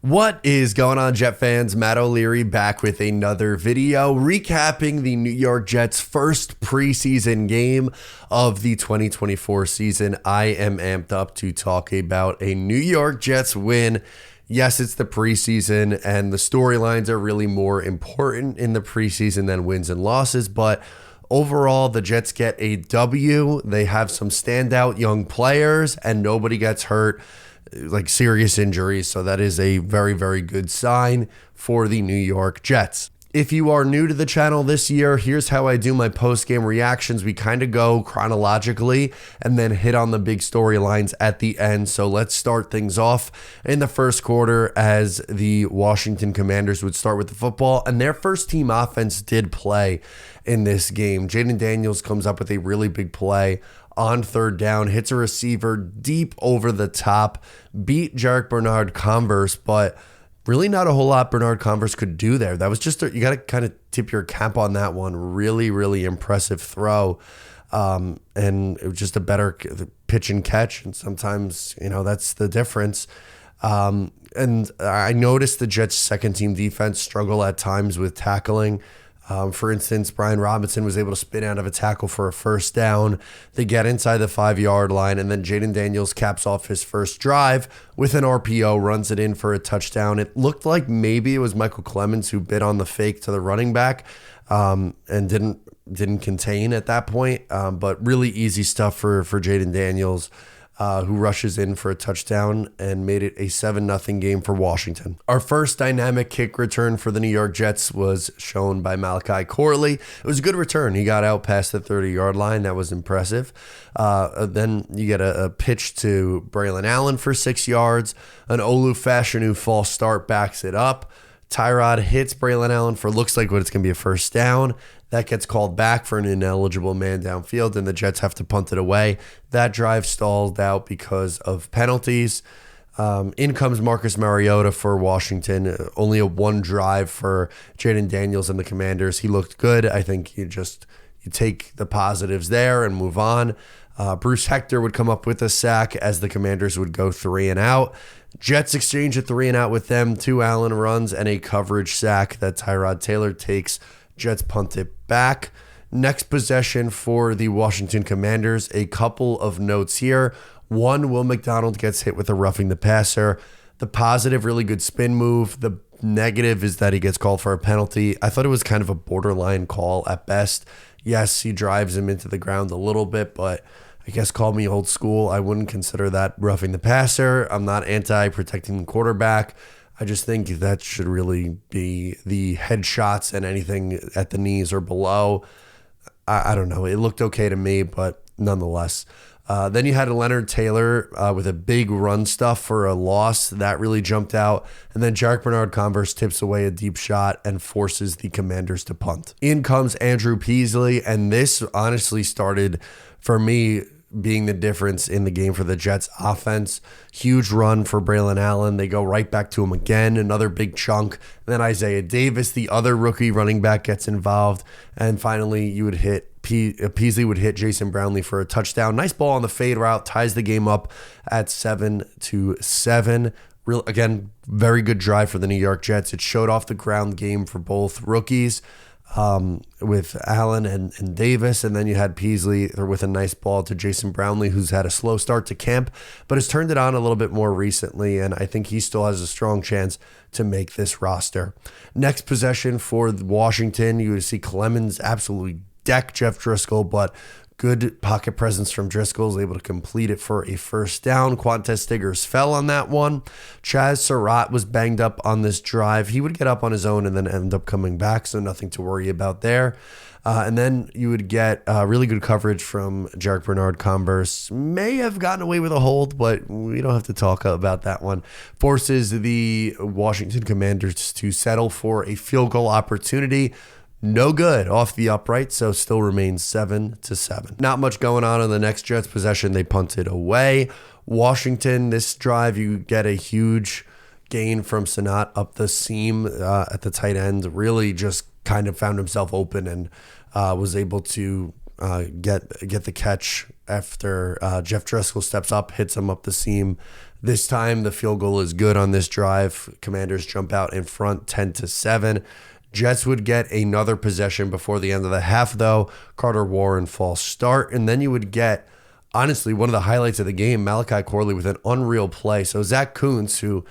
What is going on, Jet fans? Matt O'Leary back with another video recapping the New York Jets' first preseason game of the 2024 season. I am amped up to talk about a New York Jets win. Yes, it's the preseason, and the storylines are really more important in the preseason than wins and losses, but overall, the Jets get a W. They have some standout young players, and nobody gets hurt, like serious injuries. So that is a very, very good sign for the New York Jets. If you are new to the channel this year, here's how I do my post-game reactions. We kind of go chronologically and then hit on the big storylines at the end. So let's start things off in the first quarter as the Washington Commanders would start with the football, and their first team offense did play in this game. Jaden Daniels comes up with a really big play on third down, hits a receiver deep over the top, beat Jarek Bernard-Converse, but really not a whole lot Bernard-Converse could do there. That was just, you got to kind of tip your cap on that one. Really, really impressive throw. And it was just a better pitch and catch. And sometimes, that's the difference. And I noticed the Jets' second team defense struggle at times with tackling. For instance, Brian Robinson was able to spin out of a tackle for a first down. They get inside the 5-yard line, and then Jaden Daniels caps off his first drive with an RPO, runs it in for a touchdown. It looked like maybe it was Michael Clemens who bit on the fake to the running back and didn't contain at that point. But really easy stuff for Jaden Daniels, who rushes in for a touchdown and made it a 7-0 game for Washington. Our first dynamic kick return for the New York Jets was shown by Malachi Corley. It was a good return. He got out past the 30-yard line. That was impressive. Then you get a pitch to Braylon Allen for 6 yards. An Olu Fashanu false start backs it up. Tyrod hits Braylon Allen for looks like what it's going to be a first down. That gets called back for an ineligible man downfield, and the Jets have to punt it away. That drive stalled out because of penalties. In comes Marcus Mariota for Washington. Only a one drive for Jaden Daniels and the Commanders. He looked good. I think you take the positives there and move on. Bruce Hector would come up with a sack as the Commanders would go 3 and out. Jets exchange a 3 and out with them. 2 Allen runs and a coverage sack that Tyrod Taylor takes. Jets punt it back. Next possession for the Washington Commanders. A couple of notes here. One, Will McDonald gets hit with a roughing the passer. The positive, really good spin move. The negative is that he gets called for a penalty. I thought it was kind of a borderline call at best. Yes, he drives him into the ground a little bit, but I guess call me old school. I wouldn't consider that roughing the passer. I'm not anti-protecting the quarterback. I just think that should really be the headshots and anything at the knees or below. I don't know. It looked okay to me, but nonetheless. Then you had Leonard Taylor with a big run stuff for a loss. That really jumped out. And then Jarek Bernard-Converse tips away a deep shot and forces the Commanders to punt. In comes Andrew Peasley, and this honestly started, for me, being the difference in the game for the Jets offense. Huge run for Braylon Allen. They go right back to him again, another big chunk. Then Isaiah Davis, the other rookie running back, gets involved. And finally, you would hit Peasley would hit Jason Brownlee for a touchdown. Nice ball on the fade route, ties the game up at 7-7. Again, very good drive for the New York Jets. It showed off the ground game for both rookies, with Allen and Davis, and then you had Peasley with a nice ball to Jason Brownlee, who's had a slow start to camp, but has turned it on a little bit more recently, and I think he still has a strong chance to make this roster. Next possession for Washington, you see Clemens absolutely deck Jeff Driscoll, but good pocket presence from Driscoll, is able to complete it for a first down. Quantez Stiggers fell on that one. Chaz Surratt was banged up on this drive. He would get up on his own and then end up coming back, so nothing to worry about there. And then you would get really good coverage from Jarek Bernard-Converse. May have gotten away with a hold, but we don't have to talk about that one. Forces the Washington Commanders to settle for a field goal opportunity. No good off the upright, so still remains 7-7. Not much going on the next Jets possession. They punted away. Washington, this drive, you get a huge gain from Sanat up the seam at the tight end. Really just kind of found himself open and was able to get the catch after Jeff Driscoll steps up, hits him up the seam. This time, the field goal is good on this drive. Commanders jump out in front 10-7. Jets would get another possession before the end of the half, though. Carter Warren false start, and then you would get, honestly, one of the highlights of the game, Malachi Corley with an unreal play. So Zach Kuntz, who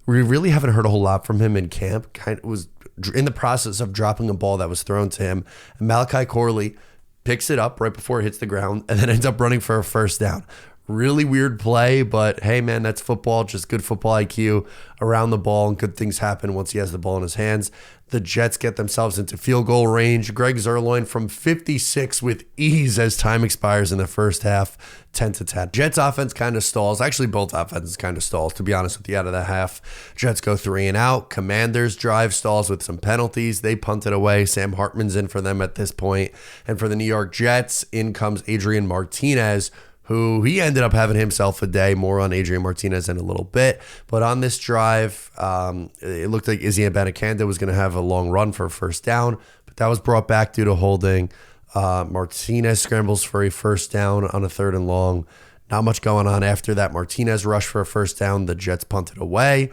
we really haven't heard a whole lot from him in camp, kind of was in the process of dropping a ball that was thrown to him. And Malachi Corley picks it up right before it hits the ground and then ends up running for a first down. Really weird play, but hey, man, that's football. Just good football IQ around the ball, and good things happen once he has the ball in his hands. The Jets get themselves into field goal range. Greg Zuerlein from 56 with ease as time expires in the first half, 10-10. Jets offense kind of stalls. Actually, both offenses kind of stalls, to be honest with you, out of the half. Jets go 3 and out. Commanders drive stalls with some penalties. They punt it away. Sam Hartman's in for them at this point. And for the New York Jets, in comes Adrian Martinez, who he ended up having himself a day. More on Adrian Martinez in a little bit. But on this drive, it looked like Izzy Abanikanda was going to have a long run for a first down, but that was brought back due to holding. Martinez scrambles for a first down on a 3rd and long. Not much going on after that. Martinez rushed for a first down. The Jets punted away.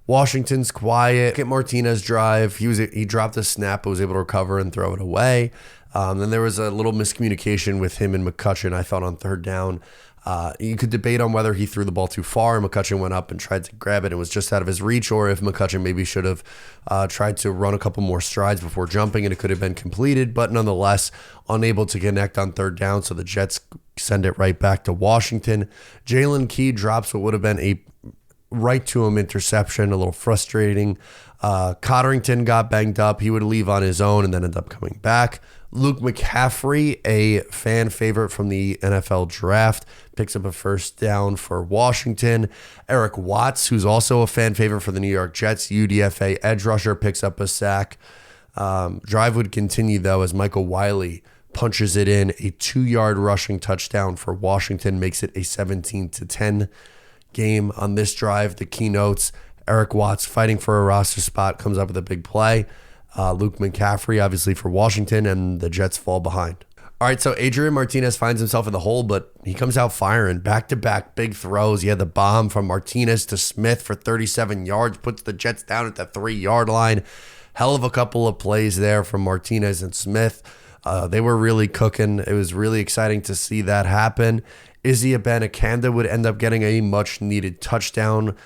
Washington's quiet. Get Martinez drive. He dropped a snap, but was able to recover and throw it away. Then there was a little miscommunication with him and McCutcheon, I thought, on 3rd down. You could debate on whether he threw the ball too far and McCutcheon went up and tried to grab it and was just out of his reach, or if McCutcheon maybe should have tried to run a couple more strides before jumping and it could have been completed, but nonetheless unable to connect on 3rd down, so the Jets send it right back to Washington. Jalen Key drops what would have been a right to him interception, a little frustrating. Cotterington got banged up. He would leave on his own and then end up coming back. Luke McCaffrey, a fan favorite from the NFL draft, picks up a first down for Washington. Eric Watts, who's also a fan favorite for the New York Jets, UDFA edge rusher, picks up a sack. Drive would continue, though, as Michael Wiley punches it in. A 2-yard rushing touchdown for Washington makes it a 17-10 game on this drive. The keynotes, Eric Watts fighting for a roster spot, comes up with a big play. Luke McCaffrey, obviously, for Washington, and the Jets fall behind. All right, so Adrian Martinez finds himself in the hole, but he comes out firing. Back-to-back big throws. He had the bomb from Martinez to Smith for 37 yards, puts the Jets down at the 3-yard line. Hell of a couple of plays there from Martinez and Smith. They were really cooking. It was really exciting to see that happen. Izzy Abanikanda would end up getting a much-needed touchdown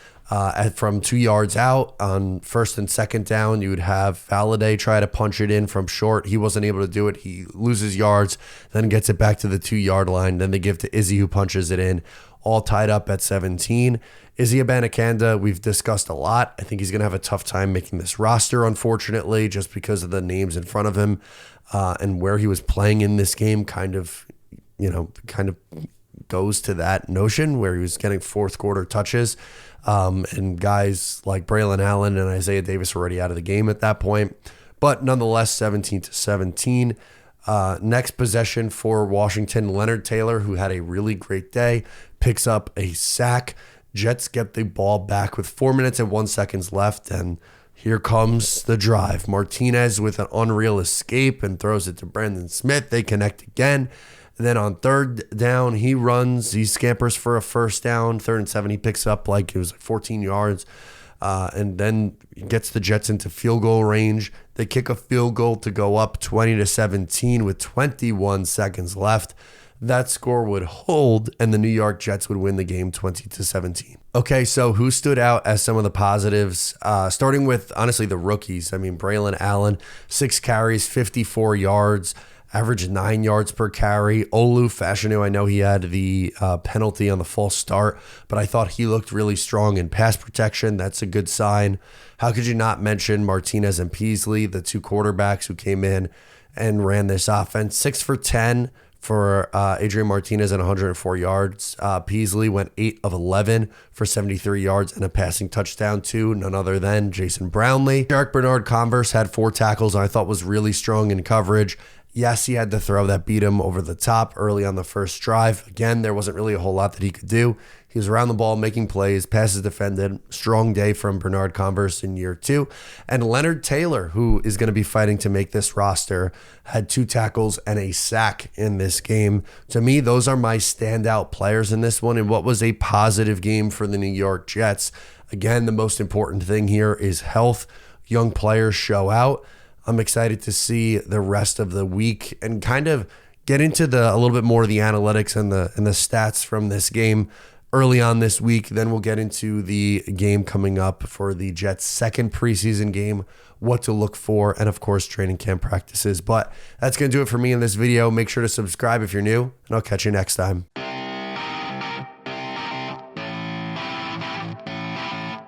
from 2 yards out. On 1st and 2nd down, you would have Valladay try to punch it in from short. He wasn't able to do it. He loses yards, then gets it back to the 2-yard line. Then they give to Izzy, who punches it in, all tied up at 17. Izzy Abanikanda, we've discussed a lot. I think he's going to have a tough time making this roster, unfortunately, just because of the names in front of him and where he was playing in this game kind of goes to that notion where he was getting 4th quarter touches. And guys like Braylon Allen and Isaiah Davis were already out of the game at that point. But nonetheless, 17-17. Next possession for Washington, Leonard Taylor, who had a really great day, picks up a sack. Jets get the ball back with 4 minutes and 1 second left, and here comes the drive. Martinez with an unreal escape and throws it to Brandon Smith. They connect again. And then on 3rd down, he scampers for a first down. 3rd and 7, he picks up it was 14 yards. And then gets the Jets into field goal range. They kick a field goal to go up 20-17 with 21 seconds left. That score would hold, and the New York Jets would win the game 20-17. Okay, so who stood out as some of the positives? Starting with, honestly, the rookies. I mean, Braylon Allen, 6 carries, 54 yards. Average 9 yards per carry. Olu Fashanu, I know he had the penalty on the false start, but I thought he looked really strong in pass protection. That's a good sign. How could you not mention Martinez and Peasley, the 2 quarterbacks who came in and ran this offense? 6 for 10 for Adrian Martinez and 104 yards. Peasley went 8 of 11 for 73 yards and a passing touchdown to none other than Jason Brownlee. Derek Bernard Converse had 4 tackles I thought was really strong in coverage. Yes, he had the throw that beat him over the top early on the first drive. Again, there wasn't really a whole lot that he could do. He was around the ball, making plays, passes defended. Strong day from Bernard Converse in year 2. And Leonard Taylor, who is going to be fighting to make this roster, had 2 tackles and a sack in this game. To me, those are my standout players in this one, and what was a positive game for the New York Jets. Again, the most important thing here is health. Young players show out. I'm excited to see the rest of the week and kind of get into a little bit more of the analytics and the stats from this game early on this week. Then we'll get into the game coming up for the Jets' second preseason game, what to look for, and of course, training camp practices. But that's going to do it for me in this video. Make sure to subscribe if you're new, and I'll catch you next time.